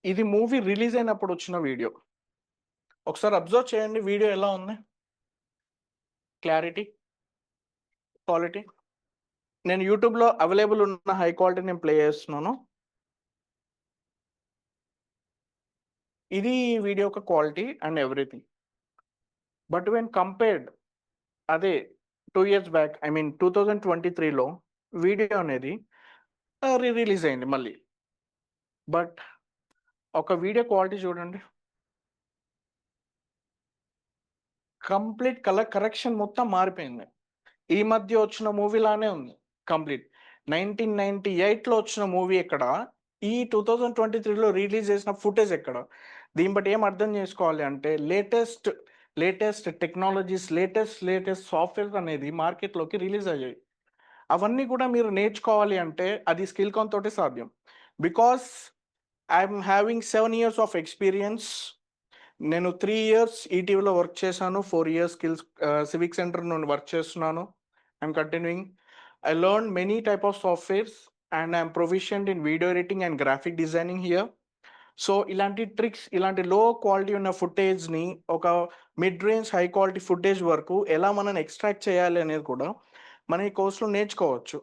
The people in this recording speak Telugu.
ఇది మూవీ రిలీజ్ అయినప్పుడు వచ్చిన వీడియో. ఒకసారి అబ్జర్వ్ చేయండి వీడియో ఎలా ఉంది? Clarity, quality. నేను యూట్యూబ్‌లో అవైలబుల్ ఉన్న హై క్వాలిటీ నేను ప్లే చేస్తున్నాను. ఇది వీడియో యొక్క quality and everything. But when compared అదే 2 ఇయర్స్ బ్యాక్ ఐ మీన్ 2023లో వీడియో అనేది రిలీజ్ అయింది మళ్ళీ. బట్ ఒక వీడియో క్వాలిటీ చూడండి. కంప్లీట్ కలర్ కరెక్షన్ మొత్తం మారిపోయింది. ఈ మధ్య వచ్చిన మూవీ లానే ఉంది కంప్లీట్. 1998లో వచ్చిన మూవీ ఎక్కడ? ఈ 2023లో రిలీజ్ చేసిన ఫుటేజ్ ఎక్కడ? దీన్ని బట్టి ఏం అర్థం చేసుకోవాలి అంటే లేటెస్ట్ టెక్నాలజీస్, లేటెస్ట్ సాఫ్ట్‌వేర్స్ అనేది మార్కెట్‌లోకి రిలీజ్ అయ్యాయి. అవన్నీ కూడా మీరు నేర్చుకోవాలి అంటే అది స్కిల్‌కాన్ తోటే సాధ్యం. Because I am having 7 years of experience. నేను 3 ఇయర్స్ ఈటీవీలో వర్క్ చేశాను. 4 ఇయర్స్ సివిక్ సెంటర్ నుండి వర్క్ చేస్తున్నాను. I'm continuing. I learned many type of softwares and I'm proficient in video editing and graphic designing here. So ఇలాంటి ట్రిక్స్, ఇలాంటి లో క్వాలిటీ ఉన్న ఫుటేజ్‌ని ఒక mid range, high quality footage వరకు ఎలా మనం ఎక్స్ట్రాక్ట్ చేయాలి అనేది కూడా మన ఈ కోర్స్‌లో నేర్చుకోవచ్చు.